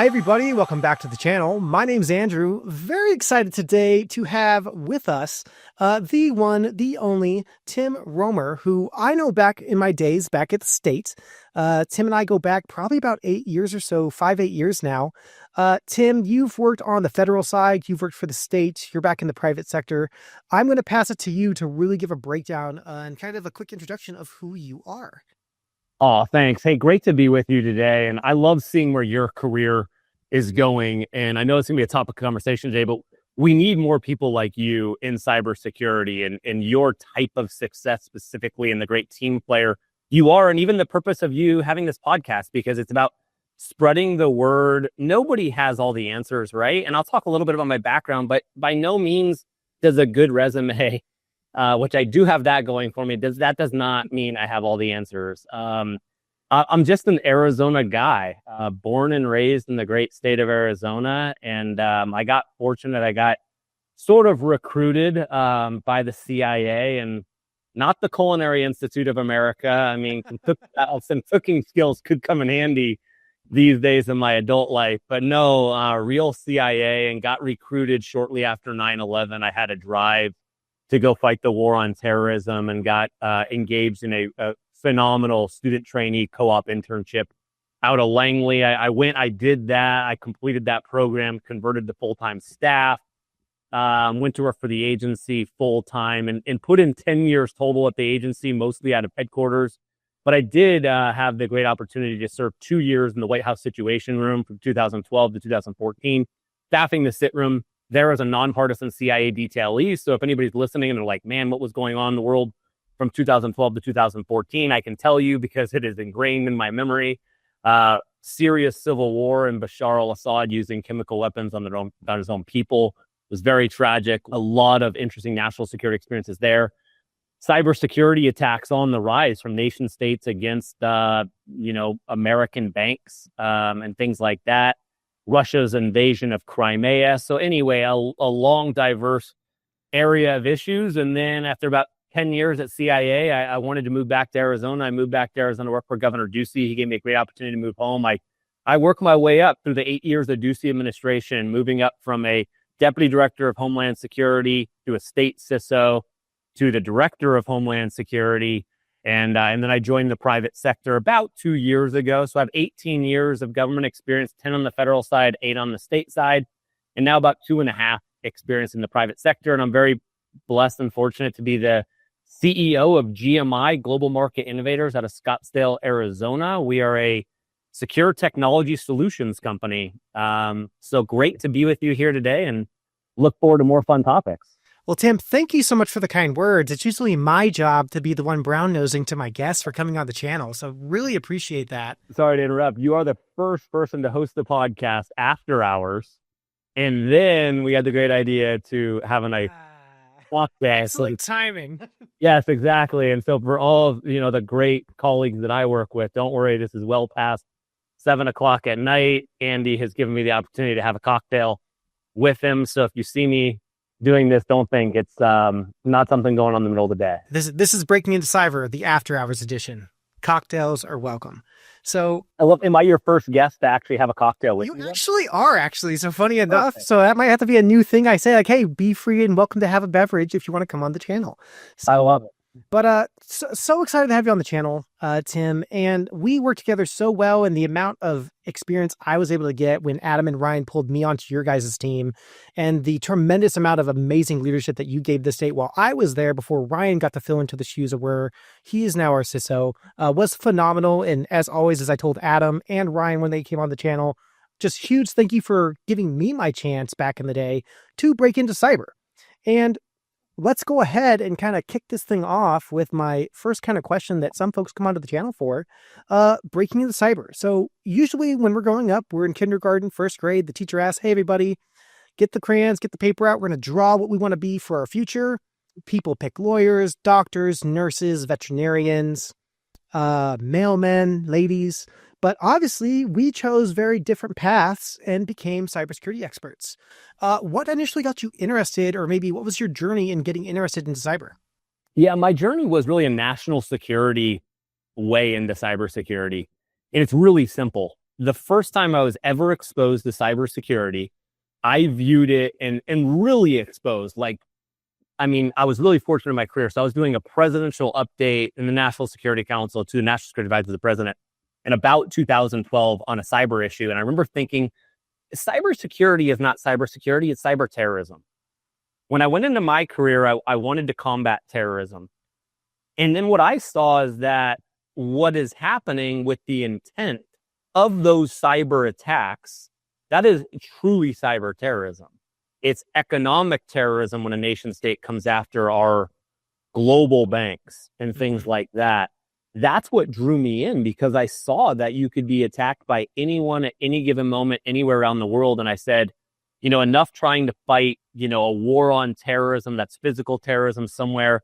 Hi, everybody. Welcome back to the channel. My name's Andrew. Very excited today to have with us the one, the only Tim Romer, who I know back in my days back at the state. Tim and I go back probably about 8 years or so, 8 years now. Tim, you've worked on the federal side. You've worked for the state. You're back in the private sector. I'm going to pass it to you to really give a breakdown and kind of a quick introduction of who you are. Oh, thanks. Hey, great to be with you today. And I love seeing where your career is going. And I know it's going to be a topic of conversation today, but we need more people like you in cybersecurity and your type of success specifically, and the great team player you are. And even the purpose of you having this podcast, because it's about spreading the word. Nobody has all the answers, right? And I'll talk a little bit about my background, but by no means does a good resume which I do have that going for me. Does not mean I have all the answers. I'm just an Arizona guy, born and raised in the great state of Arizona. And I got fortunate. I got sort of recruited by the CIA, and not the Culinary Institute of America. I mean, some cooking skills could come in handy these days in my adult life, but no, real CIA, and got recruited shortly after 9/11. I had a drive to go fight the war on terrorism, and got engaged in a phenomenal student trainee co-op internship out of Langley. I did that. I completed that program, converted to full-time staff, went to work for the agency full-time, and put in 10 years total at the agency, mostly out of headquarters. But I did have the great opportunity to serve 2 years in the White House Situation Room from 2012 to 2014, staffing the sit room there as a nonpartisan CIA detailee. So if anybody's listening and they're like, man, what was going on in the world from 2012 to 2014, I can tell you because it is ingrained in my memory. Serious civil war, and Bashar al-Assad using chemical weapons on his own people was very tragic. A lot of interesting national security experiences there. Cybersecurity attacks on the rise from nation states against, American banks and things like that. Russia's invasion of Crimea. So anyway, a long, diverse area of issues. And then after about 10 years at CIA, I wanted to move back to Arizona. I moved back to Arizona to work for Governor Ducey. He gave me a great opportunity to move home. I worked my way up through the 8 years of Ducey administration, moving up from a Deputy Director of Homeland Security to a state CISO to the Director of Homeland Security. And then I joined the private sector about 2 years ago. So I have 18 years of government experience, 10 on the federal side, 8 on the state side, and now about 2.5 experience in the private sector. And I'm very blessed and fortunate to be the CEO of GMI, Global Market Innovators, out of Scottsdale, Arizona. We are a secure technology solutions company. So great to be with you here today, and look forward to more fun topics. Well, Tim, thank you so much for the kind words. It's usually my job to be the one brown-nosing to my guests for coming on the channel. So really appreciate that. Sorry to interrupt. You are the first person to host the podcast after hours. And then we had the great idea to have a nice walkback. Excellent timing. Yes, exactly. And so for all of, the great colleagues that I work with, don't worry, this is well past 7 o'clock at night. Andy has given me the opportunity to have a cocktail with him. So if you see me doing this, don't think it's not something going on in the middle of the day. This is Breaking into Cyber, the After Hours edition. Cocktails are welcome. So am I your first guest to actually have a cocktail with you? You actually are, So funny enough. Okay. So that might have to be a new thing I say, like, hey, be free and welcome to have a beverage if you want to come on the channel. So, I love it. But so excited to have you on the channel, Tim. And we work together so well, and the amount of experience I was able to get when Adam and Ryan pulled me onto your guys' team, and the tremendous amount of amazing leadership that you gave the state while I was there before Ryan got to fill into the shoes of where he is now our CISO, was phenomenal. And as always, as I told Adam and Ryan when they came on the channel, just huge thank you for giving me my chance back in the day to break into cyber. And let's go ahead and kind of kick this thing off with my first kind of question that some folks come onto the channel for, breaking into cyber. So usually when we're growing up, we're in kindergarten, first grade, the teacher asks, hey, everybody, get the crayons, get the paper out. We're going to draw what we want to be for our future. People pick lawyers, doctors, nurses, veterinarians, mailmen, ladies. But obviously, we chose very different paths and became cybersecurity experts. What initially got you interested, or maybe what was your journey in getting interested into cyber? Yeah, my journey was really a national security way into cybersecurity. And it's really simple. the first time I was ever exposed to cybersecurity, I viewed it and really exposed. I was really fortunate in my career. So I was doing a presidential update in the National Security Council to the National Security Advisor to the president in about 2012 on a cyber issue. And I remember thinking, cybersecurity is not cybersecurity, it's cyber terrorism. When I went into my career, I wanted to combat terrorism. And then what I saw is that what is happening with the intent of those cyber attacks, that is truly cyber terrorism. It's economic terrorism when a nation state comes after our global banks and things like that. That's what drew me in, because I saw that you could be attacked by anyone at any given moment, anywhere around the world. And I said, enough trying to fight, a war on terrorism, that's physical terrorism somewhere,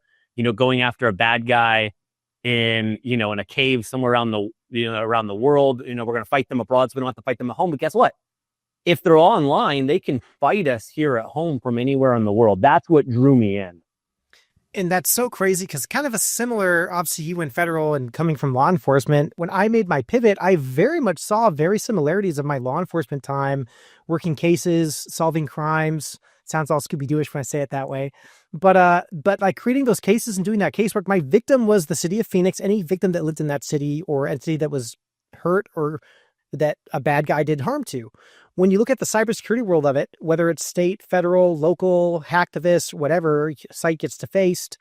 going after a bad guy in a cave somewhere around the world. We're going to fight them abroad, so we don't have to fight them at home. But guess what? If they're online, they can fight us here at home from anywhere in the world. That's what drew me in. And that's so crazy, because kind of a similar, obviously you went federal and coming from law enforcement. When I made my pivot, I very much saw very similarities of my law enforcement time, working cases, solving crimes. Sounds all Scooby-Dooish when I say it that way. But like creating those cases and doing that casework, my victim was the city of Phoenix, any victim that lived in that city or entity that was hurt or that a bad guy did harm to. When you look at the cybersecurity world of it, whether it's state, federal, local, hacktivists, whatever site gets defaced,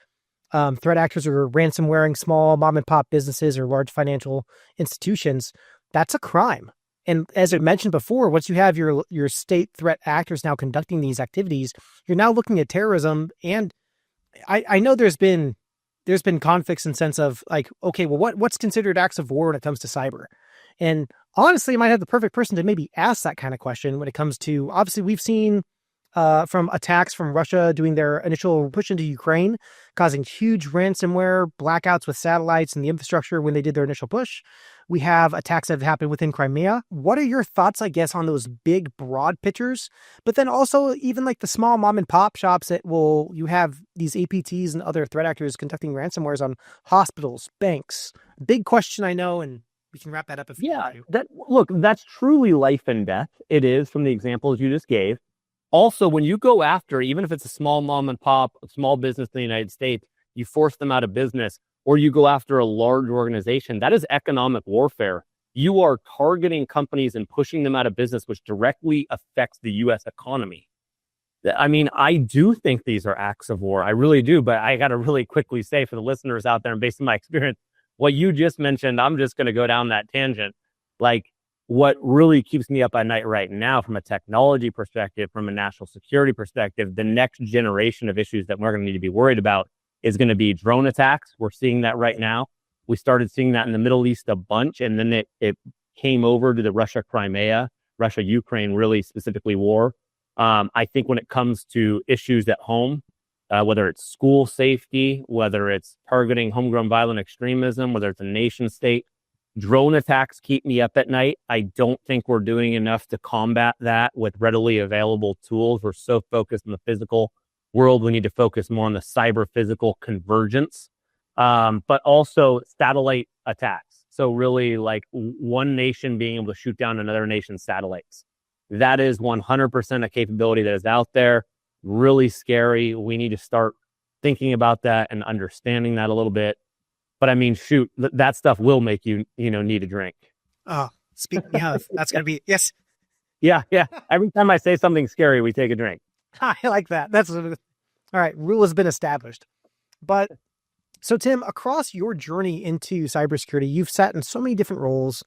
threat actors are ransomwaring small mom and pop businesses or large financial institutions, that's a crime. And as I mentioned before, once you have your state threat actors now conducting these activities, you're now looking at terrorism. And I know there's been conflicts in sense of like, okay, well, what's considered acts of war when it comes to cyber? And honestly, you might have the perfect person to maybe ask that kind of question when it comes to, obviously, we've seen from attacks from Russia doing their initial push into Ukraine, causing huge ransomware blackouts with satellites and the infrastructure when they did their initial push. We have attacks that have happened within Crimea. What are your thoughts, I guess, on those big, broad pictures? But then also even like the small mom and pop shops that you have these APTs and other threat actors conducting ransomwares on hospitals, banks. Big question, I know, and we can wrap that up if you want to. That's truly life and death. It is, from the examples you just gave. Also, when you go after, even if it's a small mom and pop, a small business in the United States, you force them out of business, or you go after a large organization, that is economic warfare. You are targeting companies and pushing them out of business, which directly affects the U.S. economy. I mean, I do think these are acts of war. I really do. But I got to really quickly say for the listeners out there, and based on my experience, what you just mentioned, I'm just going to go down that tangent. Like, what really keeps me up at night right now from a technology perspective, from a national security perspective, the next generation of issues that we're going to need to be worried about is going to be drone attacks. We're seeing that right now. We started seeing that in the Middle East a bunch, and then it came over to the Russia-Crimea, Russia-Ukraine, really specifically war. I think when it comes to issues at home, whether it's school safety, whether it's targeting homegrown violent extremism, whether it's a nation state, drone attacks keep me up at night. I don't think we're doing enough to combat that with readily available tools. We're so focused on the physical world. We need to focus more on the cyber physical convergence, but also satellite attacks. So really like one nation being able to shoot down another nation's satellites. That is 100% a capability that is out there. Really scary. We need to start thinking about that and understanding that a little bit. But I mean, shoot, that stuff will make you, need a drink. Oh, speaking of, that's going to be, yes. Yeah. Every time I say something scary, we take a drink. I like that. All right. Rule has been established. But so Tim, across your journey into cybersecurity, you've sat in so many different roles.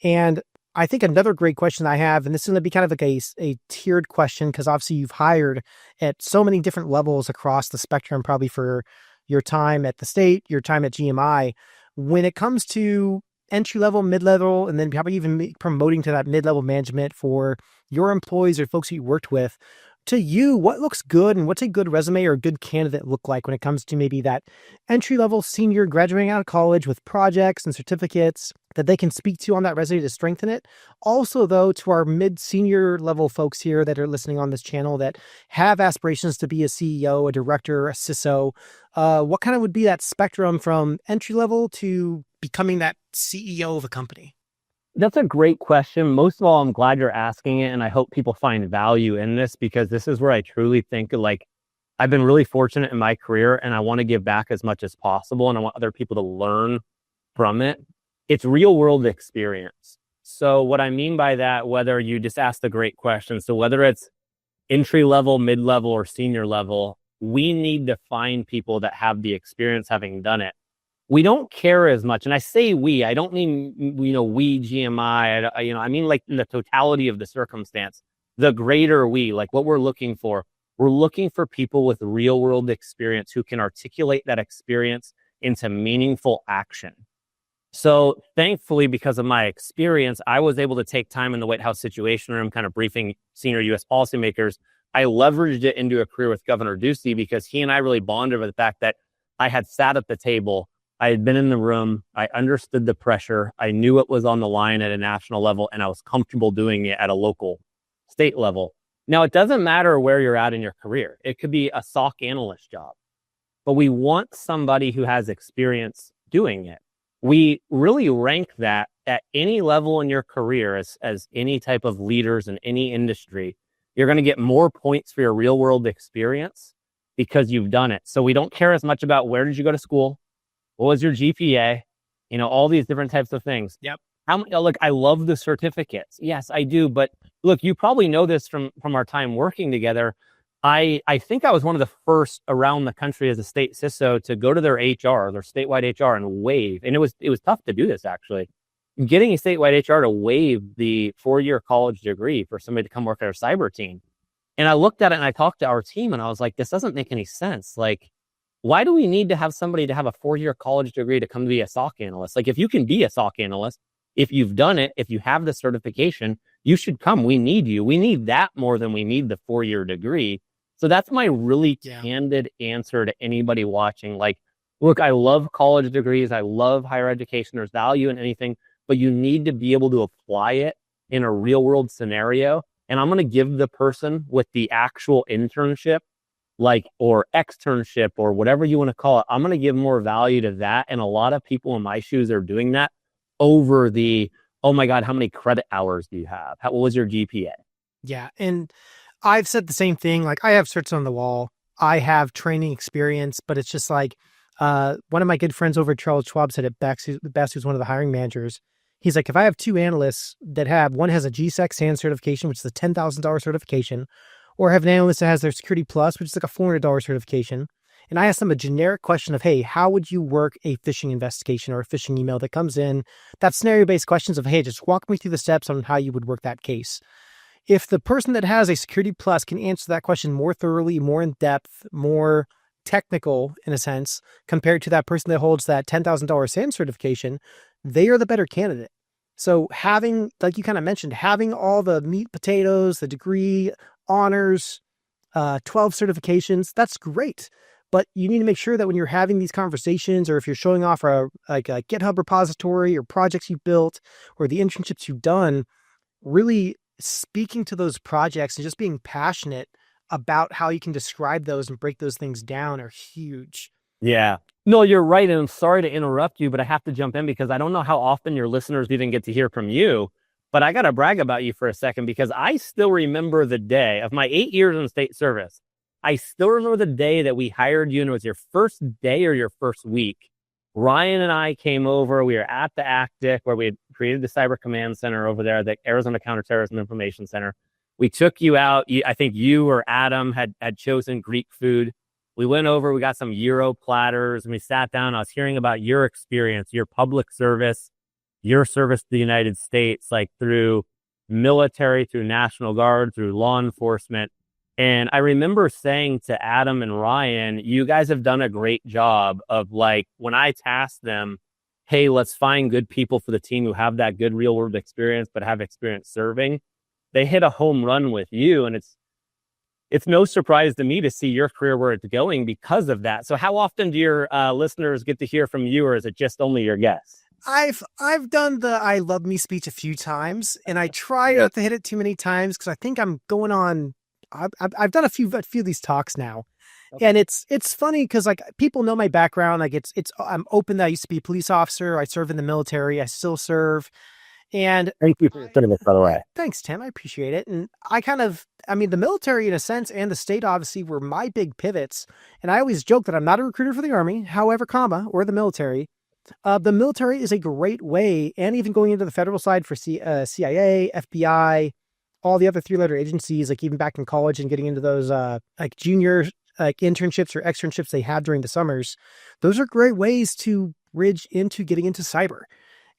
And I think another great question I have, and this is going to be kind of like a tiered question, because obviously you've hired at so many different levels across the spectrum, probably for your time at the state, your time at GMI. When it comes to entry level, mid-level, and then probably even promoting to that mid-level management for your employees or folks you worked with, to you, what looks good and what's a good resume or a good candidate look like when it comes to maybe that entry-level senior graduating out of college with projects and certificates that they can speak to on that resume to strengthen it? Also, though, to our mid-senior level folks here that are listening on this channel that have aspirations to be a CEO, a director, a CISO, what kind of would be that spectrum from entry-level to becoming that CEO of a company? That's a great question. Most of all, I'm glad you're asking it, and I hope people find value in this because this is where I truly think like I've been really fortunate in my career, and I want to give back as much as possible, and I want other people to learn from it. It's real world experience. So what I mean by that, whether you just asked a great question, so whether it's entry level, mid level, or senior level, we need to find people that have the experience having done it. We don't care as much. And I say we, I don't mean, we GMI, I mean like in the totality of the circumstance, the greater we, like what we're looking for people with real world experience who can articulate that experience into meaningful action. So thankfully, because of my experience, I was able to take time in the White House Situation Room, kind of briefing senior U.S. policymakers. I leveraged it into a career with Governor Ducey because he and I really bonded over the fact that I had sat at the table, I had been in the room, I understood the pressure, I knew what was on the line at a national level, and I was comfortable doing it at a local, state level. Now, it doesn't matter where you're at in your career. It could be a SOC analyst job, but we want somebody who has experience doing it. We really rank that at any level in your career as any type of leaders in any industry. You're going to get more points for your real world experience because you've done it. So we don't care as much about where did you go to school? What was your GPA? All these different types of things. Yep. Look, I love the certificates. Yes, I do. But look, you probably know this from our time working together. I think I was one of the first around the country as a state CISO to go to their HR, their statewide HR, and waive. And it was tough to do this, actually. Getting a statewide HR to waive the 4-year college degree for somebody to come work at our cyber team. And I looked at it and I talked to our team and I was like, this doesn't make any sense. Like, why do we need to have somebody to have a 4-year college degree to come to be a SOC analyst? Like, if you can be a SOC analyst, if you've done it, if you have the certification, you should come. We need you. We need that more than we need the 4-year degree. So that's my really candid answer to anybody watching. Like, look, I love college degrees. I love higher education. There's value in anything, but you need to be able to apply it in a real world scenario. And I'm going to give the person with the actual internship, or externship or whatever you want to call it, I'm going to give more value to that. And a lot of people in my shoes are doing that over the, oh my God, how many credit hours do you have? What was your GPA? Yeah. And I've said the same thing. Like, I have certs on the wall. I have training experience, but it's just like, one of my good friends over at Charles Schwab said at Bex, who's one of the hiring managers, he's like, if I have 2 analysts that one has a GSEC SAN certification, which is a $10,000 certification, or have an analyst that has their Security Plus, which is like a $400 certification, and I ask them a generic question of, hey, how would you work a phishing investigation or a phishing email that comes in? That's scenario-based questions of, hey, just walk me through the steps on how you would work that case. If the person that has a Security Plus can answer that question more thoroughly, more in depth, more technical in a sense, compared to that person that holds that $10,000 SAN certification, they are the better candidate. So having, like you kind of mentioned, having all the meat, potatoes, the degree, honors, 12 certifications, that's great. But you need to make sure that when you're having these conversations, or if you're showing off a GitHub repository or projects you built or the internships you've done, really speaking to those projects and just being passionate about how you can describe those and break those things down are huge. Yeah. No, you're right. And I'm sorry to interrupt you, but I have to jump in because I don't know how often your listeners even get to hear from you. But I got to brag about you for a second because I still remember the day of my 8 years in state service. I still remember the day that we hired you, and it was your first day or your first week. Ryan and I came over. We were at the ACTIC where we had created the Cyber Command Center over there, the Arizona Counterterrorism Information Center. We took you out. I think you or Adam had chosen Greek food. We went over, we got some Euro platters, and we sat down. I was hearing about your experience, your public service, your service to the United States, like through military, through National Guard, through law enforcement. And I remember saying to Adam and Ryan, you guys have done a great job of, like, when I tasked them, hey, let's find good people for the team who have that good real world experience, but have experience serving. They hit a home run with you. And it's no surprise to me to see your career where it's going because of that. So how often do your listeners get to hear from you, or is it just only your guests? I've done the I love me speech a few times, and I try not to hit it too many times because I think I'm going on. I've done a few of these talks now, and it's funny because, like, people know my background. Like, I'm open that I used to be a police officer. I serve in the military. I still serve, And Thank you for your service, by the way. thanks, Tim. I appreciate it. And I mean, the military in a sense and the state obviously were my big pivots. And I always joke that I'm not a recruiter for the Army, however, or the military. The military is a great way, and even going into the federal side for CIA, FBI, all the other three-letter agencies, like even back in college and getting into those like junior like internships or externships they have during the summers. Those are great ways to bridge into getting into cyber.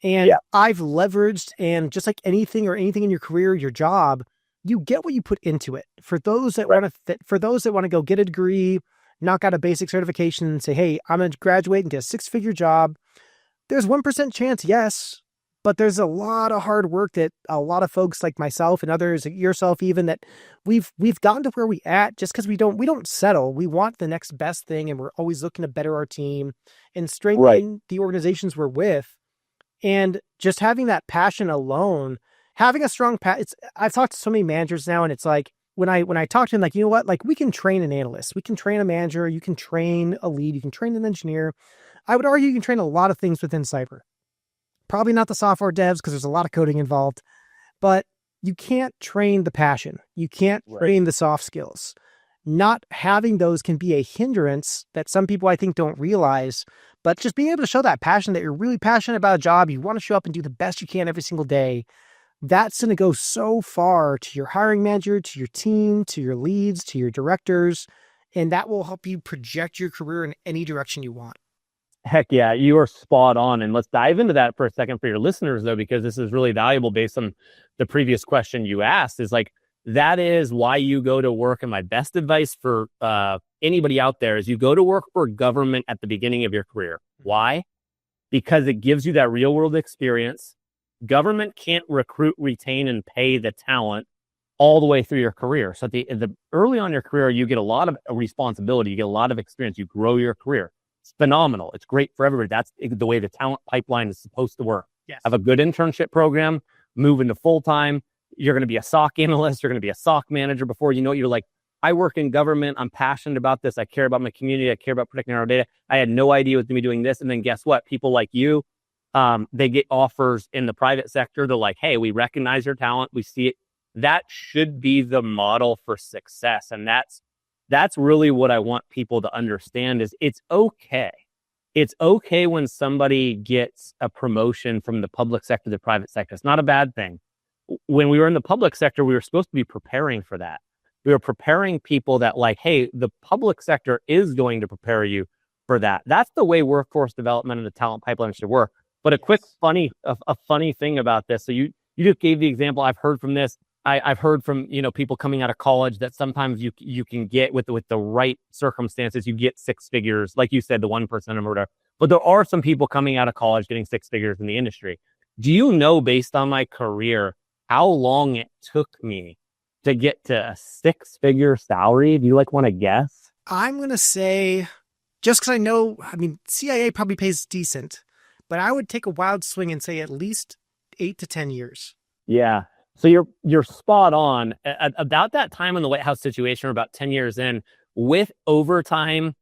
And I've leveraged, and just like anything in your career, your job, you get what you put into it. For those that want to go get a degree, knock out a basic certification and say, hey, I'm going to graduate and get a six-figure job. There's 1% chance, yes, but there's a lot of hard work that a lot of folks like myself and others, like yourself even, that we've gotten to where we at just because we don't settle. We want the next best thing, and we're always looking to better our team and strengthen the organizations we're with. And just having that passion alone, having a strong I've talked to so many managers now, and it's like when I talk to them, like, you know what, like we can train an analyst, we can train a manager, you can train a lead, you can train an engineer. I would argue you can train a lot of things within cyber. Probably not the software devs because there's a lot of coding involved, but you can't train the passion. You can't train the soft skills. Not having those can be a hindrance that some people I think don't realize, but just being able to show that passion, that you're really passionate about a job, you want to show up and do the best you can every single day. That's going to go so far to your hiring manager, to your team, to your leads, to your directors, and that will help you project your career in any direction you want. Heck yeah, you are spot on. And let's dive into that for a second for your listeners, though, because this is really valuable based on the previous question you asked. Is like, that is why you go to work. And my best advice for anybody out there is you go to work for government at the beginning of your career. Why? Because it gives you that real world experience. Government can't recruit, retain, and pay the talent all the way through your career. So at the early on in your career, you get a lot of responsibility. You get a lot of experience. You grow your career. It's phenomenal. It's great for everybody. That's the way the talent pipeline is supposed to work. Yes. Have a good internship program, move into full-time. You're going to be a SOC analyst. You're going to be a SOC manager. Before you know it, you're like, I work in government. I'm passionate about this. I care about my community. I care about protecting our data. I had no idea I was going to be doing this. And then guess what? People like you, they get offers in the private sector. They're like, hey, we recognize your talent. We see it. That should be the model for success. And that's really what I want people to understand is it's okay. It's okay when somebody gets a promotion from the public sector to the private sector. It's not a bad thing. When we were in the public sector, we were supposed to be preparing for that. We were preparing people that like, hey, the public sector is going to prepare you for that. That's the way workforce development and the talent pipeline should work. But a quick funny thing about this. So you just gave the example. I've heard from this. I've heard from, people coming out of college that sometimes you can get with the right circumstances, you get six figures, like you said, the 1% or whatever. But there are some people coming out of college getting six figures in the industry. Do you know, based on my career, how long it took me to get to a six-figure salary? Do you want to guess? I'm going to say, just because CIA probably pays decent, but I would take a wild swing and say at least 8 to 10 years. Yeah. So you're spot on. About that time in the White House situation, or about 10 years in, with overtime,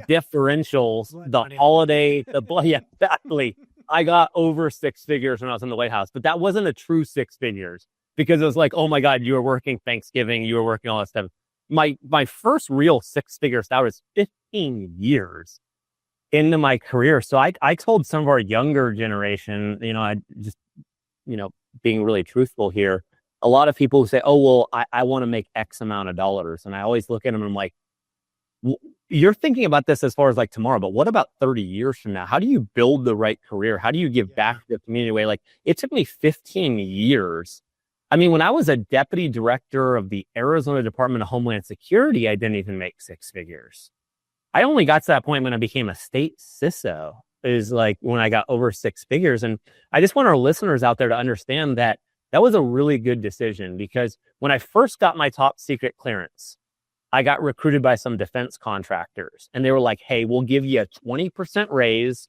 differentials, the holiday, exactly. I got over six figures when I was in the White House, but that wasn't a true six figures because it was like, oh my God, you were working Thanksgiving, you were working all that stuff. My first real six-figure salary was 15 years into my career. So I told some of our younger generation, I just, being really truthful here, a lot of people who say, oh, well, I want to make X amount of dollars. And I always look at them and I'm like, you're thinking about this as far as tomorrow, but what about 30 years from now? How do you build the right career? How do you give back to the community? It took me 15 years. I mean, when I was a deputy director of the Arizona Department of Homeland Security, I didn't even make six figures. I only got to that point when I became a state CISO, is when I got over six figures. And I just want our listeners out there to understand that was a really good decision, because when I first got my top secret clearance, I got recruited by some defense contractors, and they were like, hey, we'll give you a 20% raise.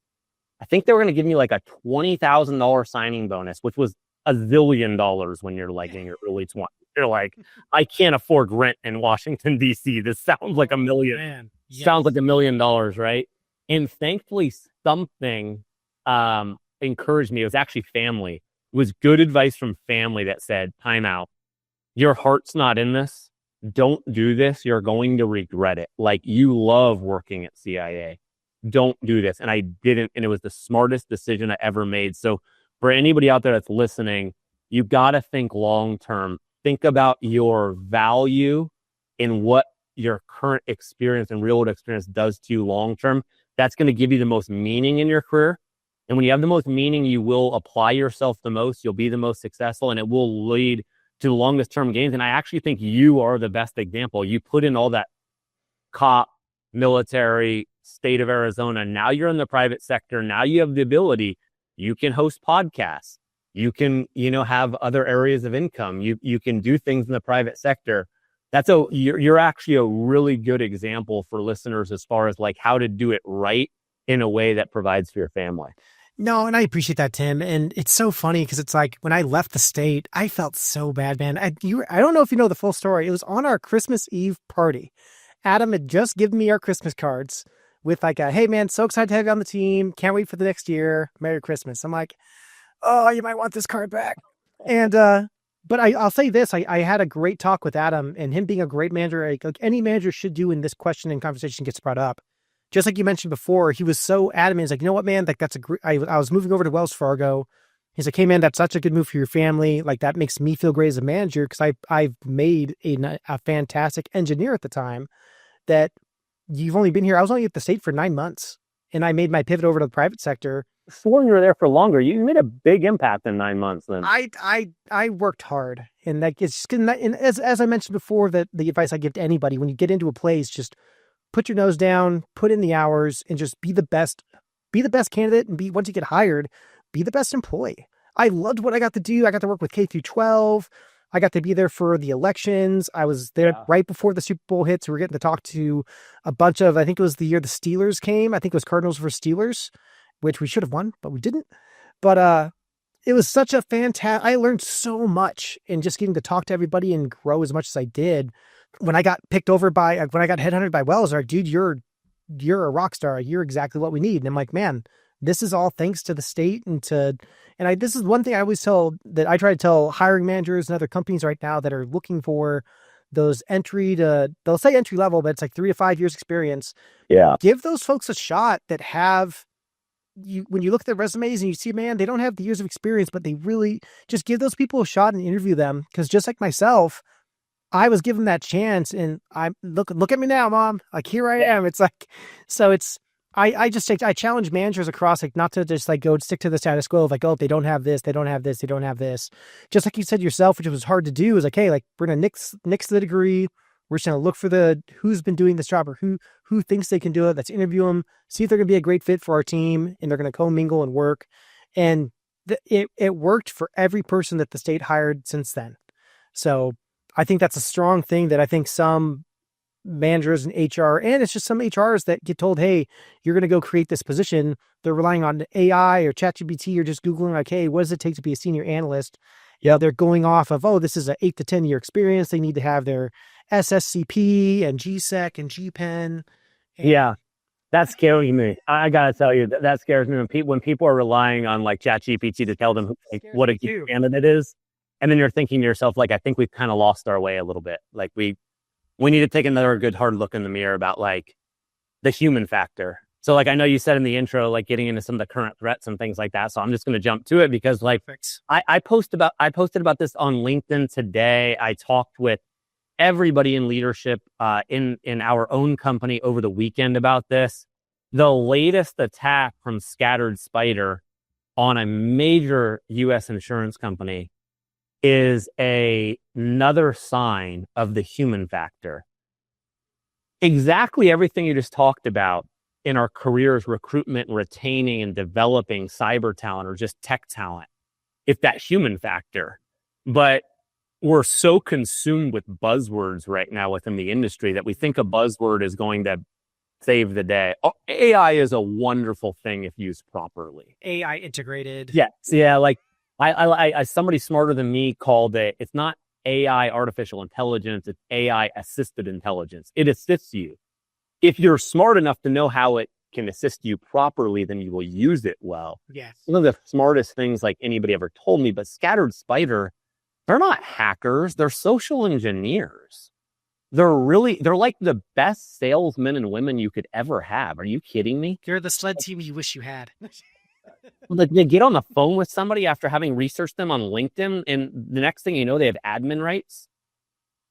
I think they were going to give me a $20,000 signing bonus, which was $1 zillion when you're in your early 20s. You're like, I can't afford rent in Washington, D.C. This sounds like $1 million. Man. Yes. Sounds like $1 million, right? And thankfully, something encouraged me. It was actually family. was good advice from family that said, time out. Your heart's not in this. Don't do this. You're going to regret it. Like, you love working at CIA. Don't do this. And I didn't. And it was the smartest decision I ever made. So for anybody out there that's listening, you got to think long term. Think about your value in what your current experience and real world experience does to you long term. That's going to give you the most meaning in your career. And when you have the most meaning, you will apply yourself the most. You'll be the most successful, and it will lead to the longest term gains. And I actually think you are the best example. You put in all that cop, military, state of Arizona. Now you're in the private sector. Now you have the ability. You can host podcasts. You can, have other areas of income. You can do things in the private sector. You're actually a really good example for listeners as far as like how to do it right in a way that provides for your family. No, and I appreciate that, Tim. And it's so funny because it's like when I left the state, I felt so bad, man. I don't know if you know the full story. It was on our Christmas Eve party. Adam had just given me our Christmas cards with like hey man, so excited to have you on the team. Can't wait for the next year. Merry Christmas. I'm like, oh, you might want this card back. And, but I'll say this, I had a great talk with Adam, and him being a great manager, like any manager should do when this question and conversation gets brought up. Just like you mentioned before, he was so adamant. He's like, you know what, man, like that's I was moving over to Wells Fargo. He's like, hey man, that's such a good move for your family. Like that makes me feel great as a manager. Cause I've made a fantastic engineer at the time that you've only been here. I was only at the state for 9 months, and I made my pivot over to the private sector. Before you were there for longer, you made a big impact in 9 months then. I worked hard, and like it's and as I mentioned before, that the advice I give to anybody when you get into a place, just put your nose down, put in the hours, and just be the best candidate, and once you get hired, be the best employee. I loved what I got to do. I got to work with K through 12. I got to be there for the elections. I was there right before the Super Bowl hit. So we're getting to talk to a bunch of, I think it was the year the Steelers came. I think it was Cardinals versus Steelers, which we should have won, but we didn't. But it was such a fantastic, I learned so much in just getting to talk to everybody and grow as much as I did. When I got when I got headhunted by Wells, they're like, dude, you're a rock star. You're exactly what we need. And I'm like, man, this is all thanks to the state this is one thing I always I try to tell hiring managers and other companies right now that are looking for those they'll say entry level, but it's like 3 to 5 years experience. Yeah. Give those folks a shot that have when you look at their resumes and you see, man, they don't have the years of experience, but they really just give those people a shot and interview them. Cause just like myself, I was given that chance, and look at me now, mom, like here I am. It's like, so it's, I challenge managers across, like not to just like go stick to the status quo of like, oh, if they don't have this, they don't have this, they don't have this. Just like you said yourself, which was hard to do, is like, hey, like we're going to nix the degree. We're just going to look for who's been doing this job or who thinks they can do it. Let's interview them, see if they're going to be a great fit for our team, and they're going to co-mingle and work. And it worked for every person that the state hired since then. So I think that's a strong thing that I think some managers in HR, and it's just some HRs that get told, hey, you're going to go create this position. They're relying on AI or ChatGPT or just Googling like, hey, what does it take to be a senior analyst? Yeah, they're going off of, oh, this is an 8 to 10 year experience. They need to have their SSCP and GSEC and GPEN. Yeah, that's scary me. I got to tell you, that scares me when people are relying on like ChatGPT to tell them what a good candidate is. And then you're thinking to yourself, like, I think we've kind of lost our way a little bit. Like we need to take another good hard look in the mirror about like the human factor. So like, I know you said in the intro, like getting into some of the current threats and things like that. So I'm just going to jump to it because like I posted about this on LinkedIn today. I talked with everybody in leadership in our own company over the weekend about this. The latest attack from Scattered Spider on a major U.S. insurance company is another sign of the human factor. Exactly everything you just talked about in our careers, recruitment, retaining, and developing cyber talent or just tech talent, if that human factor. But we're so consumed with buzzwords right now within the industry that we think a buzzword is going to save the day. AI is a wonderful thing if used properly. AI integrated. Yes. Yeah. Like I somebody smarter than me called it, it's not AI artificial intelligence, it's AI assisted intelligence. It assists you. If you're smart enough to know how it can assist you properly, then you will use it well. Yes. One of the smartest things like anybody ever told me, but Scattered Spider, they're not hackers, they're social engineers. They're like the best salesmen and women you could ever have. Are you kidding me? You're the sled team you wish you had. Like, they get on the phone with somebody after having researched them on LinkedIn, and the next thing you know, they have admin rights.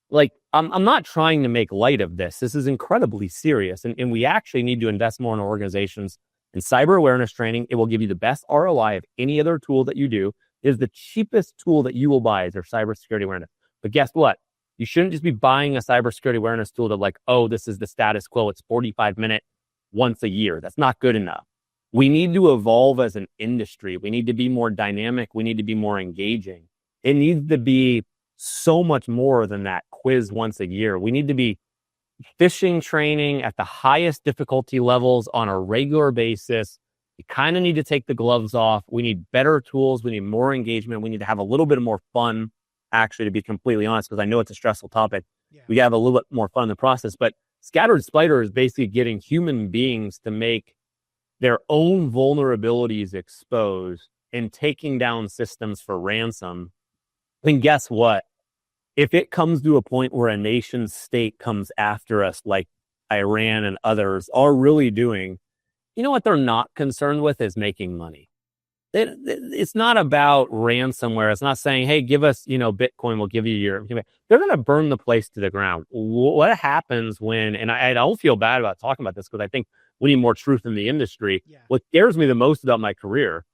Like, I'm not trying to make light of this. This is incredibly serious, and we actually need to invest more in our organizations in cyber awareness training. It will give you the best ROI of any other tool that you do. It is the cheapest tool that you will buy is your cybersecurity awareness. But guess what? You shouldn't just be buying a cybersecurity awareness tool to like, oh, this is the status quo. It's 45-minute once a year. That's not good enough. We need to evolve as an industry. We need to be more dynamic. We need to be more engaging. It needs to be so much more than that quiz once a year. We need to be phishing training at the highest difficulty levels on a regular basis. You kind of need to take the gloves off. We need better tools. We need more engagement. We need to have a little bit more fun, actually, to be completely honest, because I know it's a stressful topic. Yeah. We have a little bit more fun in the process. But Scattered Spider is basically getting human beings to make their own vulnerabilities exposed and taking down systems for ransom. And guess what? If it comes to a point where a nation state comes after us, like Iran and others are really doing, you know what they're not concerned with is making money. It's not about ransomware. It's not saying, hey, give us, Bitcoin, we'll give you your, they're going to burn the place to the ground. What happens when, and I don't feel bad about talking about this because I think we need more truth in the industry. Yeah. What scares me the most about my career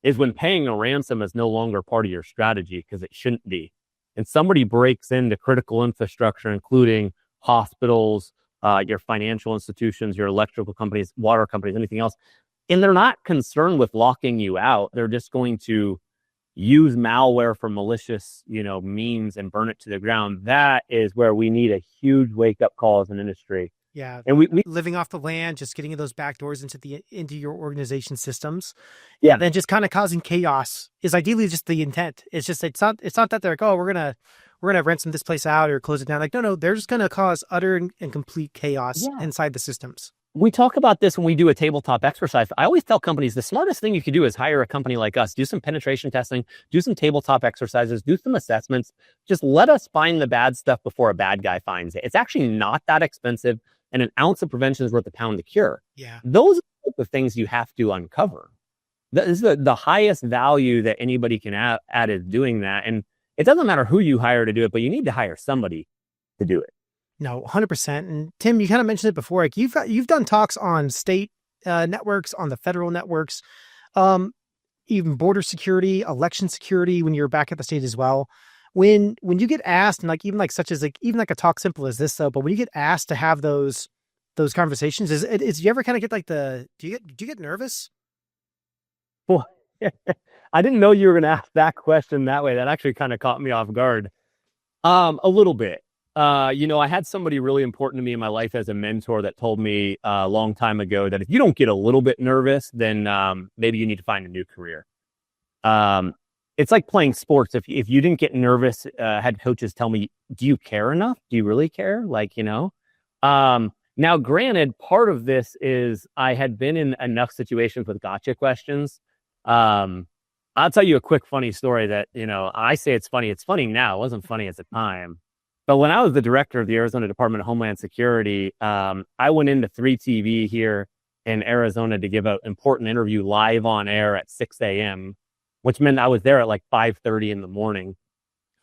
is when paying a ransom is no longer part of your strategy, because it shouldn't be. And somebody breaks into critical infrastructure, including hospitals, your financial institutions, your electrical companies, water companies, anything else. And they're not concerned with locking you out. They're just going to use malware for malicious, means and burn it to the ground. That is where we need a huge wake-up call as an industry. Yeah, and we living off the land, just getting those back doors into your organization systems. Yeah, then just kind of causing chaos is ideally just the intent. It's not that they're like, oh, we're gonna ransom this place out or close it down. Like, no, they're just gonna cause utter and complete chaos inside the systems. We talk about this when we do a tabletop exercise. I always tell companies the smartest thing you could do is hire a company like us, do some penetration testing, do some tabletop exercises, do some assessments. Just let us find the bad stuff before a bad guy finds it. It's actually not that expensive. And an ounce of prevention is worth a pound of cure. Yeah. Those are the things you have to uncover. That is the highest value that anybody can add is doing that. And it doesn't matter who you hire to do it, but you need to hire somebody to do it. No, 100%. And Tim, you kind of mentioned it before. Like you've done talks on state networks, on the federal networks, even border security, election security when you're back at the state as well. When you get asked, and like even like a talk simple as this though, but when you get asked to have those conversations, is you ever kind of get like do you get nervous? Well, I didn't know you were going to ask that question that way. That actually kind of caught me off guard. A little bit. I had somebody really important to me in my life as a mentor that told me a long time ago that if you don't get a little bit nervous, then maybe you need to find a new career. It's like playing sports. If you didn't get nervous, had coaches tell me, do you care enough? Do you really care? Now, granted, part of this is I had been in enough situations with gotcha questions. I'll tell you a quick funny story that, I say it's funny. It's funny now. It wasn't funny at the time. But when I was the director of the Arizona Department of Homeland Security, I went into 3TV here in Arizona to give an important interview live on air at 6 a.m., which meant I was there at like 5:30 in the morning.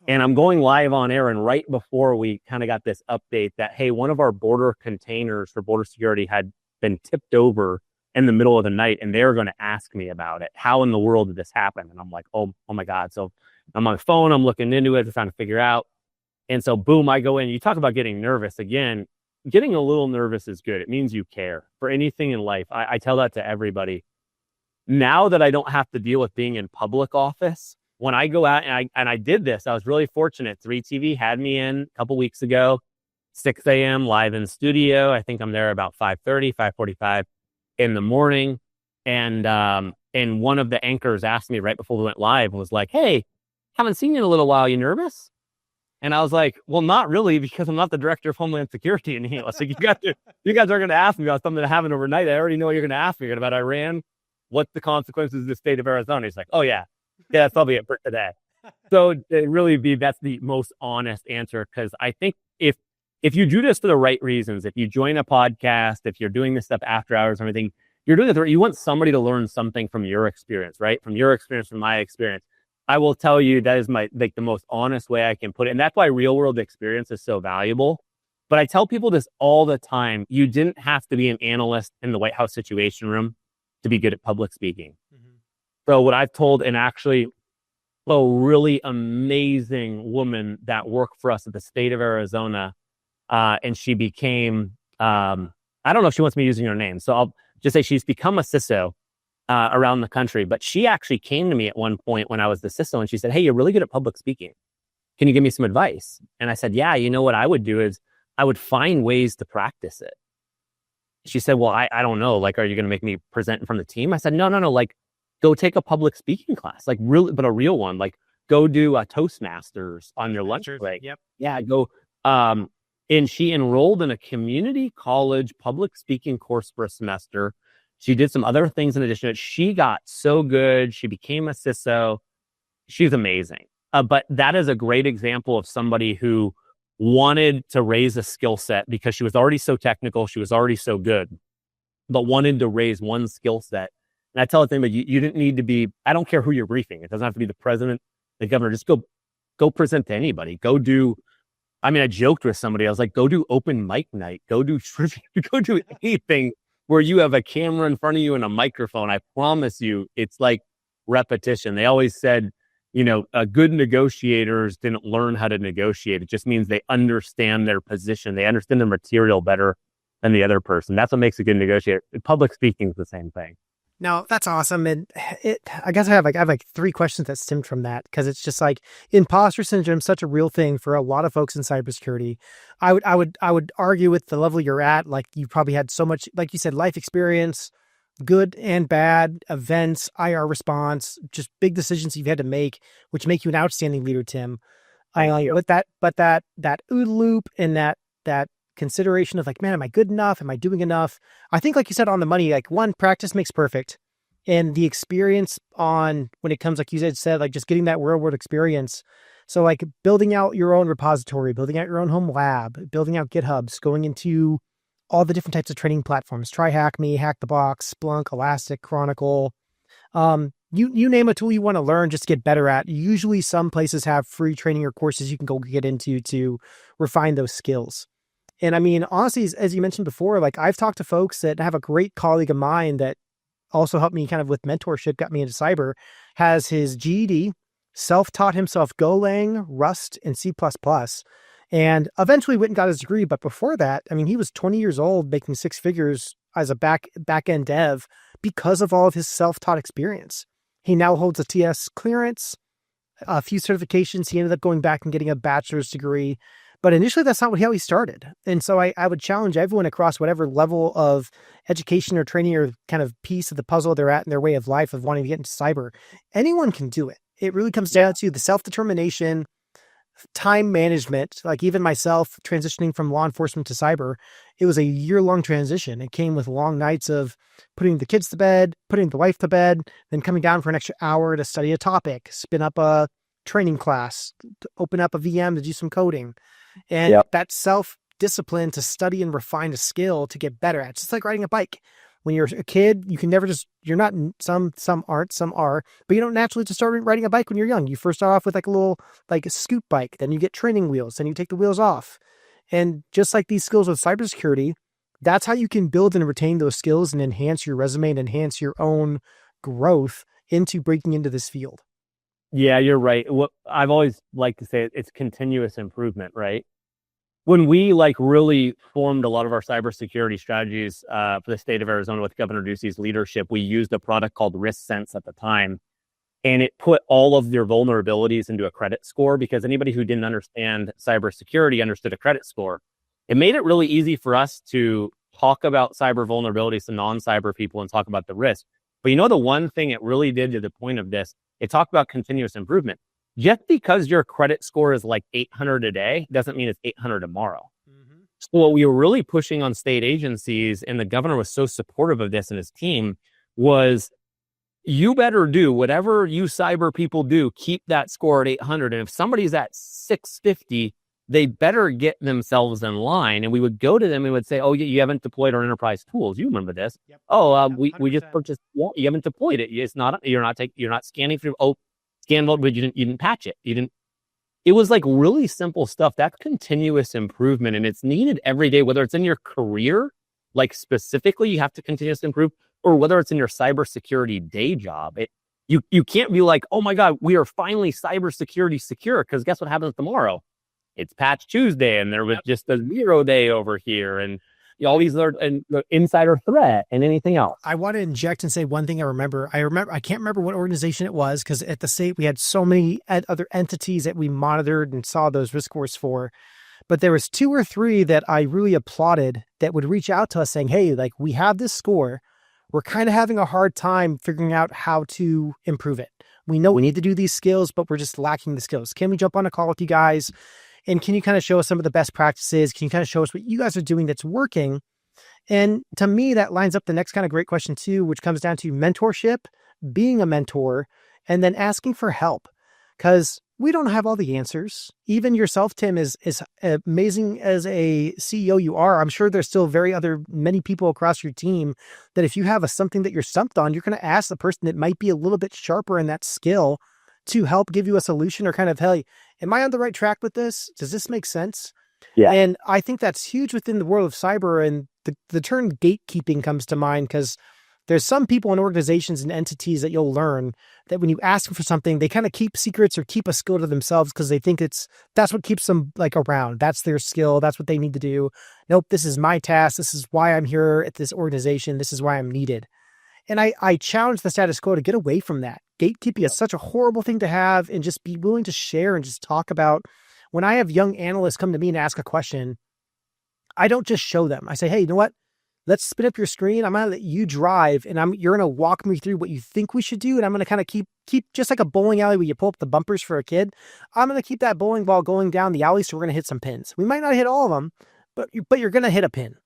And I'm going live on air. And right before we kind of got this update that, hey, one of our border containers for border security had been tipped over in the middle of the night. And they're going to ask me about it. How in the world did this happen? And I'm like, oh my God. So I'm on the phone. I'm looking into it, trying to figure out. And so, boom, I go in. You talk about getting nervous. Again, getting a little nervous is good. It means you care for anything in life. I tell that to everybody. Now that I don't have to deal with being in public office, when I go out and I did this, I was really fortunate. 3TV had me in a couple weeks ago, 6 a.m. live in studio. I think I'm there about 5:30, 5:45 in the morning. And one of the anchors asked me right before we went live, was like, hey, haven't seen you in a little while. You nervous? And I was like, well, not really, because I'm not the director of Homeland Security. And he was like, you guys are going to ask me about something that happened overnight. I already know what you're going to ask me about Iran. What's the consequences of the state of Arizona? He's like, oh yeah, that's probably it for today. So that's the most honest answer. Cause I think if you do this for the right reasons, if you join a podcast, if you're doing this stuff after hours and everything, you're doing it. You want somebody to learn something from your experience, right? From your experience, from my experience. I will tell you that is the most honest way I can put it. And that's why real world experience is so valuable. But I tell people this all the time. You didn't have to be an analyst in the White House Situation Room to be good at public speaking. Mm-hmm. So what I've told, and actually a really amazing woman that worked for us at the state of Arizona, and she became, I don't know if she wants me using her name. So I'll just say she's become a CISO around the country. But she actually came to me at one point when I was the CISO, and she said, hey, you're really good at public speaking. Can you give me some advice? And I said, yeah, you know what I would do is I would find ways to practice it. She said, well, I don't know. Like, are you going to make me present in front of the team? I said, no. Like, go take a public speaking class, like really, but a real one. Like, go do a Toastmasters on your lunch break. Yep. Yeah, go. And she enrolled in a community college public speaking course for a semester. She did some other things in addition to it. She got so good. She became a CISO. She's amazing. But that is a great example of somebody who wanted to raise a skill set because she was already so technical. She was already so good, but wanted to raise one skill set. And I tell them, but you didn't need to be, I don't care who you're briefing. It doesn't have to be the president, the governor. Just go present to anybody. I joked with somebody. I was like, go do open mic night. Go do anything where you have a camera in front of you and a microphone. I promise you, it's like repetition. They always said, good negotiators didn't learn how to negotiate. It just means they understand their position. They understand their material better than the other person. That's what makes a good negotiator. Public speaking is the same thing. No, that's awesome. And I guess I have three questions that stemmed from that, because it's just like imposter syndrome is such a real thing for a lot of folks in cybersecurity. I would argue with the level you're at, like you probably had so much, like you said, life experience, good and bad events, IR response, just big decisions you've had to make, which make you an outstanding leader, Tim. But that OODA loop and that consideration of like, man, am I good enough? Am I doing enough? I think, like you said, on the money, like one, practice makes perfect. And the experience on when it comes, like you said, like just getting that real world experience. So like building out your own repository, building out your own home lab, building out GitHubs, going into all the different types of training platforms, try Hack Me, Hack the Box, Splunk, Elastic, Chronicle. You name a tool you want to learn, just get better at. Usually some places have free training or courses you can go get into to refine those skills. And I mean, honestly, as you mentioned before, like I've talked to folks that have a great colleague of mine that also helped me kind of with mentorship, got me into cyber, has his GED, self-taught himself Golang, Rust, and C++, and eventually went and got his degree. But before that, I mean, he was 20 years old, making six figures as a back-end dev because of all of his self-taught experience. He now holds a TS clearance, a few certifications. He ended up going back and getting a bachelor's degree. But initially, that's not how he started. And so I would challenge everyone across whatever level of education or training or kind of piece of the puzzle they're at in their way of life of wanting to get into cyber. Anyone can do it. It really comes down to the self-determination, time management. Like even myself transitioning from law enforcement to cyber, it was a year-long transition. It came with long nights of putting the kids to bed, putting the wife to bed, then coming down for an extra hour to study a topic, spin up a training class, open up a VM to do some coding. And that self-discipline to study and refine a skill to get better at. It's just like riding a bike. When you're a kid, you can never you're not, some aren't, some are, but you don't naturally just start riding a bike when you're young. You first start off with like a scoot bike, then you get training wheels, then you take the wheels off. And just like these skills with cybersecurity, that's how you can build and retain those skills and enhance your resume and enhance your own growth into breaking into this field. Yeah, you're right. What I've always liked to say, it's continuous improvement, right? When we really formed a lot of our cybersecurity strategies for the state of Arizona with Governor Ducey's leadership, we used a product called RiskSense at the time, and it put all of their vulnerabilities into a credit score because anybody who didn't understand cybersecurity understood a credit score. It made it really easy for us to talk about cyber vulnerabilities to non-cyber people and talk about the risk. But the one thing it really did to the point of this, it talked about continuous improvement. just because your credit score is like 800 today doesn't mean it's 800 tomorrow. Mm-hmm. So what we were really pushing on state agencies, and the governor was so supportive of this and his team, was you better do whatever you cyber people do, keep that score at 800. And if somebody's at 650, they better get themselves in line. And we would go to them and would say, oh, you haven't deployed our enterprise tools. You remember this? Yep. Oh, Yep, we just 100%. purchased. Well, you haven't deployed it. It's not. You're not scanning through. Oh, scan mode, but you didn't patch it. You didn't. It was like really simple stuff. That's continuous improvement, and it's needed every day. Whether it's in your career, like specifically, you have to continuously improve, or whether it's in your cybersecurity day job. You can't be like, oh my God, we are finally cybersecurity secure, because guess what happens tomorrow? It's Patch Tuesday, and there was just a 0 day over here, and all these other, and the insider threat and anything else. I want to inject and say one thing I remember. I can't remember what organization it was, because at the state we had so many other entities that we monitored and saw those risk scores for. But there was 2 or 3 that I really applauded that would reach out to us saying, hey, like, we have this score. We're kind of having a hard time figuring out how to improve it. We know we need to do these skills, but we're just lacking the skills. Can we jump on a call with you guys? And can you kind of show us some of the best practices? Can you kind of show us what you guys are doing that's working? And to me, that lines up the next kind of great question too, which comes down to mentorship, being a mentor, and then asking for help. Because we don't have all the answers. Even yourself, Tim, is amazing as a CEO you are. I'm sure there's still many people across your team that if you have something that you're stumped on, you're going to ask the person that might be a little bit sharper in that skill to help give you a solution, or kind of, hey, am I on the right track with this? Does this make sense? Yeah. And I think that's huge within the world of cyber. And the term gatekeeping comes to mind, because there's some people in organizations and entities that you'll learn that when you ask them for something, they kind of keep secrets or keep a skill to themselves because they think that's what keeps them like around. That's their skill. That's what they need to do. Nope, this is my task. This is why I'm here at this organization. This is why I'm needed. And I challenge the status quo to get away from that. Gatekeeping is such a horrible thing to have, and just be willing to share and just talk about. When I have young analysts come to me and ask a question, I don't just show them. I say, hey, you know what? Let's spin up your screen. I'm going to let you drive, and you're going to walk me through what you think we should do. And I'm going to kind of keep just like a bowling alley where you pull up the bumpers for a kid. I'm going to keep that bowling ball going down the alley. So we're going to hit some pins. We might not hit all of them, but you're going to hit a pin.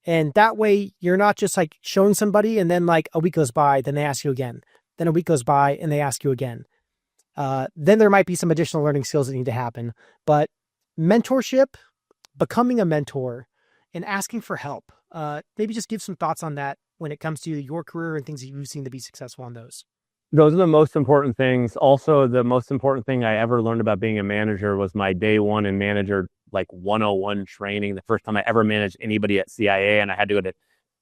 And that way you're not just like showing somebody and then like a week goes by, then they ask you again. Then a week goes by and they ask you again. Then there might be some additional learning skills that need to happen, but mentorship, becoming a mentor, and asking for help. Maybe just give some thoughts on that when it comes to your career and things that you've seen to be successful on those. Those are the most important things. Also, the most important thing I ever learned about being a manager was my day one in manager, like 101 training. The first time I ever managed anybody at CIA, and I had to go to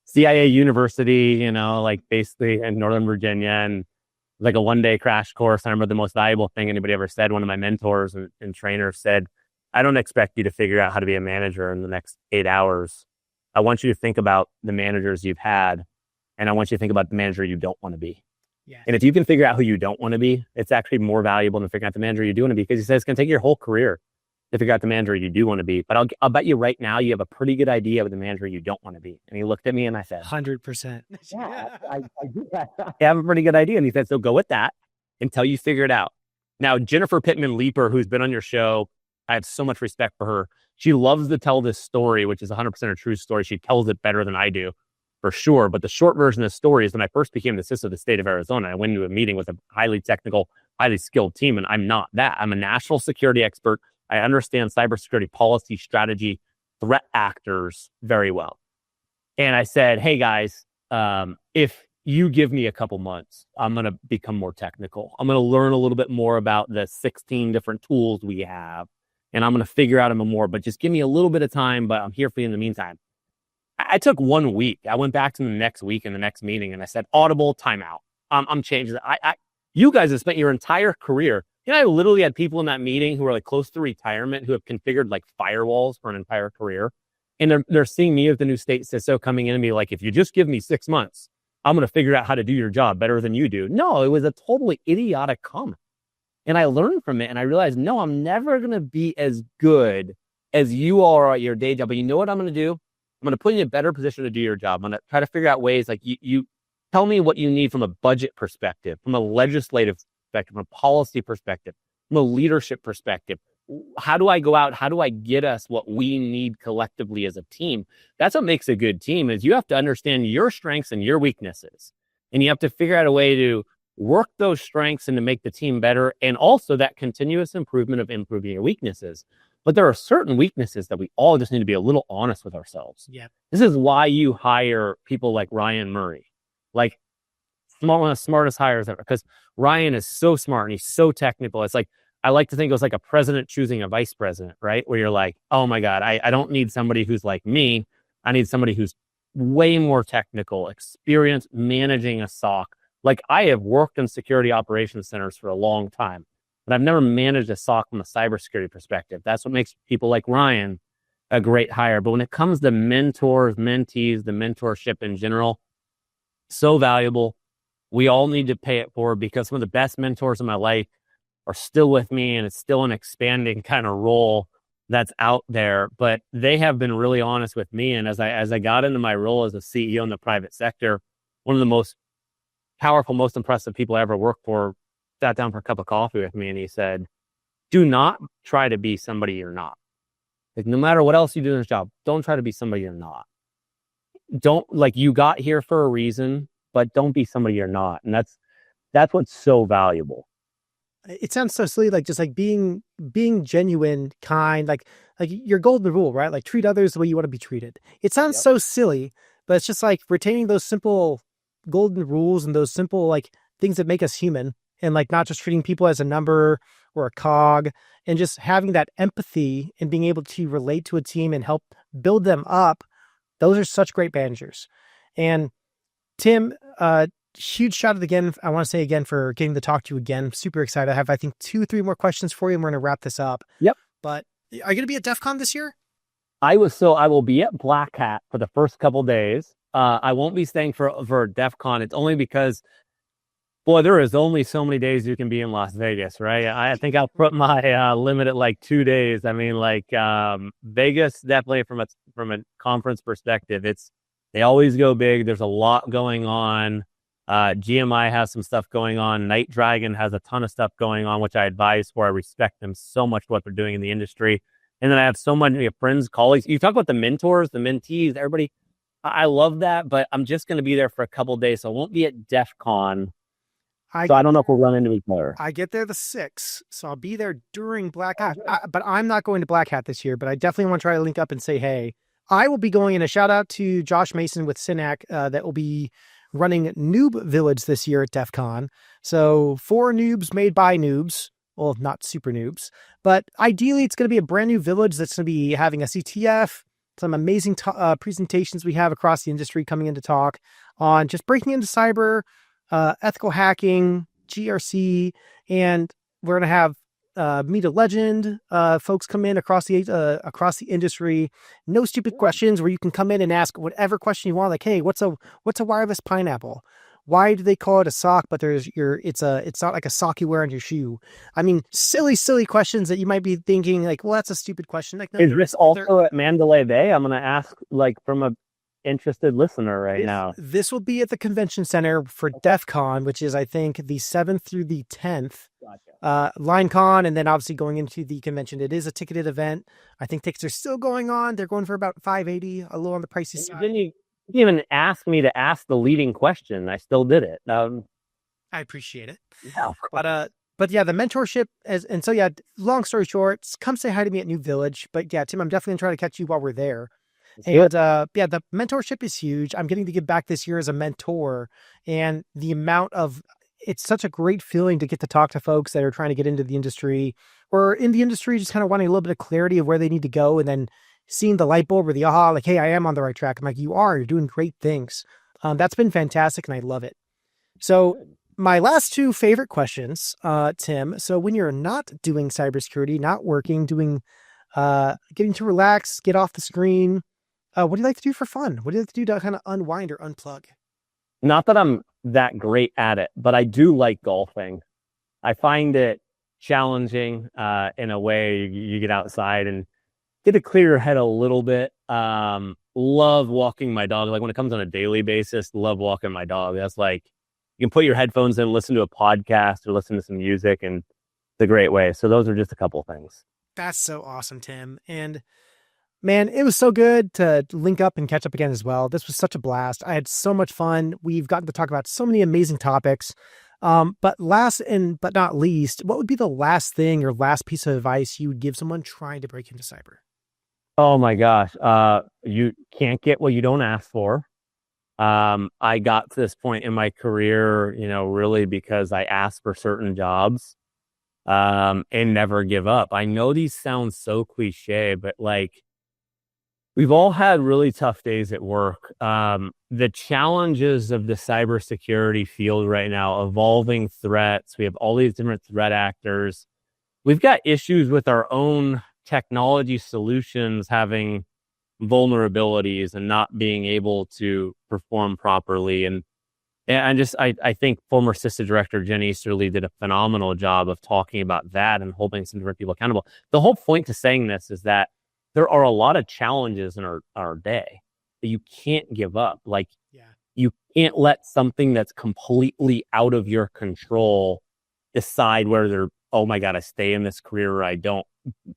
CIA University, like basically in Northern Virginia, and like a 1-day crash course. I remember the most valuable thing anybody ever said. One of my mentors and trainers said, I don't expect you to figure out how to be a manager in the next 8 hours. I want you to think about the managers you've had, and I want you to think about the manager you don't want to be. Yeah. And if you can figure out who you don't want to be, it's actually more valuable than figuring out the manager you do want to be, because he says it's going to take your whole career to figure out the manager you do want to be. But I'll bet you right now you have a pretty good idea of the manager you don't want to be. And he looked at me and I said, 100%. yeah, I do that. I have a pretty good idea. And he said, so go with that until you figure it out. Now, Jennifer Pittman-Leeper, who's been on your show, I have so much respect for her. She loves to tell this story, which is 100% a true story. She tells it better than I do, for sure. But the short version of the story is when I first became the CISO of the state of Arizona, I went into a meeting with a highly technical, highly skilled team. And I'm not that. I'm a national security expert. I understand cybersecurity policy, strategy, threat actors very well. And I said, hey guys, if you give me a couple months, I'm going to become more technical. I'm going to learn a little bit more about the 16 different tools we have. And I'm going to figure out them more, but just give me a little bit of time, but I'm here for you in the meantime. I took 1 week. I went back to the next week in the next meeting and I said, audible timeout. I'm changing it. You guys have spent your entire career. I literally had people in that meeting who are like close to retirement who have configured like firewalls for an entire career. And they're seeing me as the new state CISO coming in and be like, if you just give me 6 months, I'm going to figure out how to do your job better than you do. No, it was a totally idiotic comment. And I learned from it and I realized, no, I'm never going to be as good as you all are at your day job. But you know what I'm going to do? I'm going to put you in a better position to do your job. I'm going to try to figure out ways like you tell me what you need from a budget perspective, from a legislative perspective, from a policy perspective. from a leadership perspective. How do I go out? How do I get us what we need collectively as a team? That's what makes a good team, is you have to understand your strengths and your weaknesses. And you have to figure out a way to work those strengths and to make the team better. And also that continuous improvement of improving your weaknesses. But there are certain weaknesses that we all just need to be a little honest with ourselves. Yeah. This is why you hire people like Ryan Murray, like one of the smartest hires ever, because Ryan is so smart and he's so technical. It's like, I like to think it was like a president choosing a vice president, right? Where you're like, oh my God, I don't need somebody who's like me. I need somebody who's way more technical, experience managing a SOC. Like, I have worked in security operations centers for a long time, but I've never managed a SOC from a cybersecurity perspective. That's what makes people like Ryan a great hire. But when it comes to mentors, mentees, the mentorship in general, so valuable. We all need to pay it forward, because some of the best mentors in my life are still with me, and it's still an expanding kind of role that's out there. But they have been really honest with me. And as I got into my role as a CEO in the private sector, one of the most powerful, most impressive people I ever worked for sat down for a cup of coffee with me, and he said, do not try to be somebody you're not. Like, no matter what else you do in this job, don't try to be somebody you're not. Don't, like, you got here for a reason, but don't be somebody you're not. And that's what's so valuable. It sounds so silly, like just like being genuine, kind, like your golden rule, right? Like, treat others the way you want to be treated. It sounds so silly, but it's just like retaining those simple golden rules and those simple like things that make us human, and like not just treating people as a number or a cog, and just having that empathy and being able to relate to a team and help build them up. Those are such great managers. And Tim, huge shout out again. I want to say again for getting to talk to you again. I'm super excited. I have, I think, 2-3 more questions for you, and we're going to wrap this up. Yep. But are you going to be at DEF CON this year? I will be at Black Hat for the first couple days. I won't be staying for DEF CON. It's only because, boy, there is only so many days you can be in Las Vegas, right? I think I'll put my limit at like 2 days. I mean, like, Vegas, definitely from a conference perspective, they always go big. There's a lot going on. GMI has some stuff going on. NightDragon has a ton of stuff going on, which I advise for. I respect them so much for what they're doing in the industry. And then I have so many friends, colleagues. You talk about the mentors, the mentees, everybody. I love that, but I'm just going to be there for a couple of days. So I won't be at DEF CON. So I don't know if we'll run into each other. I get there the 6th, so I'll be there during Black Hat. But I'm not going to Black Hat this year, but I definitely want to try to link up and say, hey, I will be going in. A shout out to Josh Mason with Synac that will be running Noob Village this year at DEF CON. So 4 noobs made by noobs. Well, not super noobs, but ideally it's going to be a brand new village that's going to be having a CTF, some amazing presentations we have across the industry coming in to talk on just breaking into cyber, ethical hacking, GRC, and we're going to have Meet a Legend folks come in across the industry. No stupid questions, where you can come in and ask whatever question you want. Like, hey, what's a wireless pineapple? Why do they call it a sock? But it's not like a sock you wear on your shoe. I mean, silly questions that you might be thinking like, well, that's a stupid question. Like, no, is this also at Mandalay Bay? I'm going to ask like from a interested listener now. This will be at the convention center for DEF CON, which is, I think, the 7th through the 10th. Gotcha. LineCon, and then obviously going into the convention. It is a ticketed event. I think tickets are still going on. They're going for about $580, a little on the pricey side. Didn't you even ask me to ask the leading question? I still did it. I appreciate it. Yeah, but yeah, the mentorship and so yeah, long story short, come say hi to me at New Village. But yeah, Tim, I'm definitely gonna try to catch you while we're there. And yeah, the mentorship is huge. I'm getting to give back this year as a mentor, and the amount of, it's such a great feeling to get to talk to folks that are trying to get into the industry, or in the industry, just kind of wanting a little bit of clarity of where they need to go. And then seeing the light bulb or the aha, like, hey, I am on the right track. I'm like, you're doing great things. That's been fantastic. And I love it. So my last 2 favorite questions, Tim. So when you're not doing cybersecurity, not working, doing, getting to relax, get off the screen, what do you like to do for fun? What do you like to do to kind of unwind or unplug? Not that I'm that great at it, but I do like golfing. I find it challenging in a way. You get outside and get to clear your head a little bit. Love walking my dog. Like when it comes on a daily basis, love walking my dog. That's like, you can put your headphones in, listen to a podcast or listen to some music, and the great way. So those are just a couple things. That's so awesome, Tim. And man, it was so good to link up and catch up again as well. This was such a blast. I had so much fun. We've gotten to talk about so many amazing topics. But last but not least, what would be the last thing or last piece of advice you would give someone trying to break into cyber? Oh my gosh. You can't get what you don't ask for. I got to this point in my career, really because I asked for certain jobs, and never give up. I know these sound so cliche, but like, we've all had really tough days at work. The challenges of the cybersecurity field right now, evolving threats. We have all these different threat actors. We've got issues with our own technology solutions having vulnerabilities and not being able to perform properly. And I think former CISA director Jen Easterly did a phenomenal job of talking about that and holding some different people accountable. The whole point to saying this is that there are a lot of challenges in our day that you can't give up. Like, you can't let something that's completely out of your control decide whether, oh my God, I stay in this career or I don't.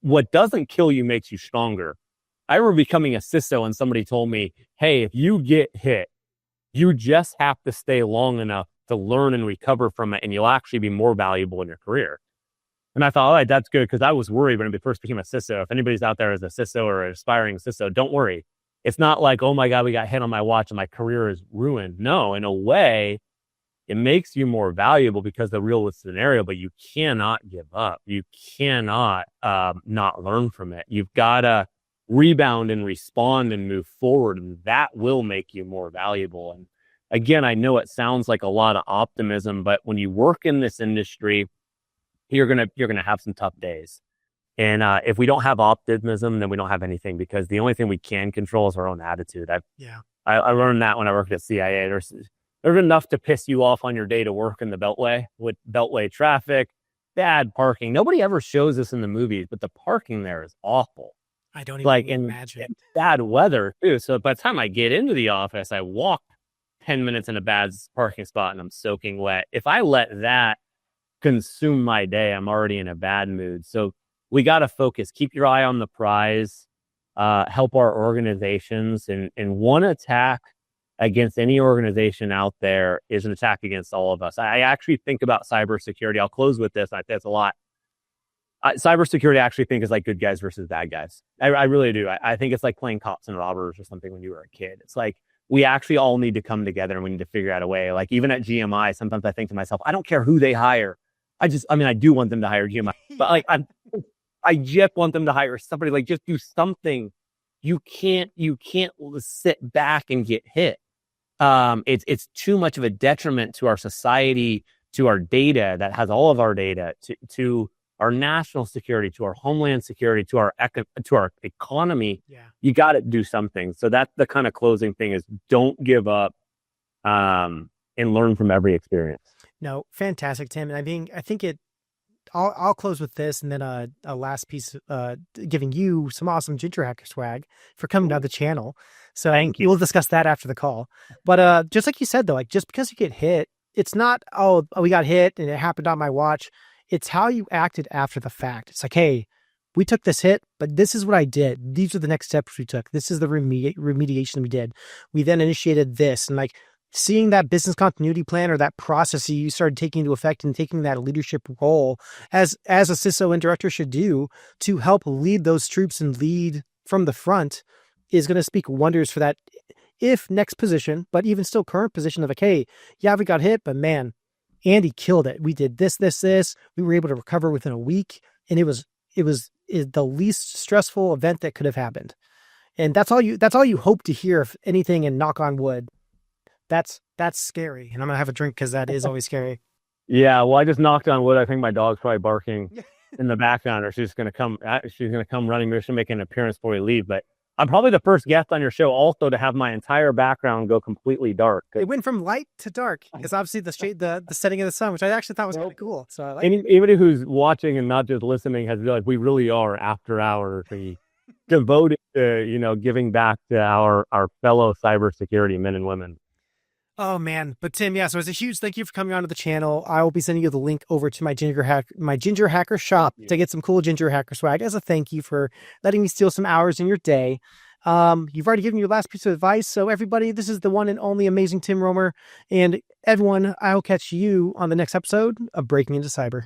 What doesn't kill you makes you stronger. I remember becoming a CISO and somebody told me, hey, if you get hit, you just have to stay long enough to learn and recover from it, and you'll actually be more valuable in your career. And I thought, all right, that's good, because I was worried when I first became a CISO. If anybody's out there as a CISO or an aspiring CISO, don't worry. It's not like, oh my God, we got hit on my watch and my career is ruined. No, in a way, it makes you more valuable because of the real scenario, but you cannot give up. You cannot not learn from it. You've got to rebound and respond and move forward, and that will make you more valuable. And again, I know it sounds like a lot of optimism, but when you work in this industry, you're gonna have some tough days. And if we don't have optimism, then we don't have anything, because the only thing we can control is our own attitude. I learned that when I worked at CIA. There's enough to piss you off on your day to work in the Beltway, with Beltway traffic, bad parking. Nobody ever shows this in the movies, but the parking there is awful. I don't even imagine. In bad weather too. So by the time I get into the office, I walk 10 minutes in a bad parking spot and I'm soaking wet. If I let that consume my day, I'm already in a bad mood. So we got to focus, keep your eye on the prize, help our organizations. And one attack against any organization out there is an attack against all of us. I actually think about cybersecurity. I'll close with this. That's a lot. Cybersecurity, I actually think, is like good guys versus bad guys. I really do. I think it's like playing cops and robbers or something when you were a kid. It's like, we actually all need to come together and we need to figure out a way. Like, even at GMI, sometimes I think to myself, I don't care who they hire. I do want them to hire GMI, but like, I just want them to hire somebody. Like, just do something. You can't sit back and get hit. It's too much of a detriment to our society, to our data that has all of our data, to our national security, to our homeland security, to our economy. You got to do something. So that's the kind of closing thing, is don't give up, and learn from every experience. No, fantastic, Tim. And I think I'll close with this, and then a last piece, giving you some awesome Ginger Hacker swag for coming to the channel. So Thank you. We'll discuss that after the call. But just like you said, though, like, just because you get hit, it's not, oh, we got hit and it happened on my watch. It's how you acted after the fact. It's like, hey, we took this hit, but this is what I did. These are the next steps we took. This is the remediation we did. We then initiated this, and like, seeing that business continuity plan or that process you started taking into effect and taking that leadership role as a CISO and director should do to help lead those troops and lead from the front is going to speak wonders for that, if next position, but even still current position of like, hey, yeah, we got hit, but man, Andy killed it. We did this. We were able to recover within a week, and it was the least stressful event that could have happened. And that's all you hope to hear, if anything, and knock on wood. That's scary. And I'm going to have a drink because that is always scary. Yeah. Well, I just knocked on wood. I think my dog's probably barking in the background, or she's going to come running. Maybe she'll make an appearance before we leave. But I'm probably the first guest on your show also to have my entire background go completely dark. It went from light to dark, because obviously the setting of the sun, which I actually thought was kind of cool. So I like anybody who's watching and not just listening has realized we really are after hours. We devoted to, giving back to our fellow cybersecurity men and women. Oh man, but Tim, yeah. So it's a huge thank you for coming onto the channel. I will be sending you the link over to my Ginger Hacker shop to get some cool Ginger Hacker swag as a thank you for letting me steal some hours in your day. You've already given your last piece of advice, so everybody, this is the one and only amazing Tim Romer, and everyone, I'll catch you on the next episode of Breaking into Cyber.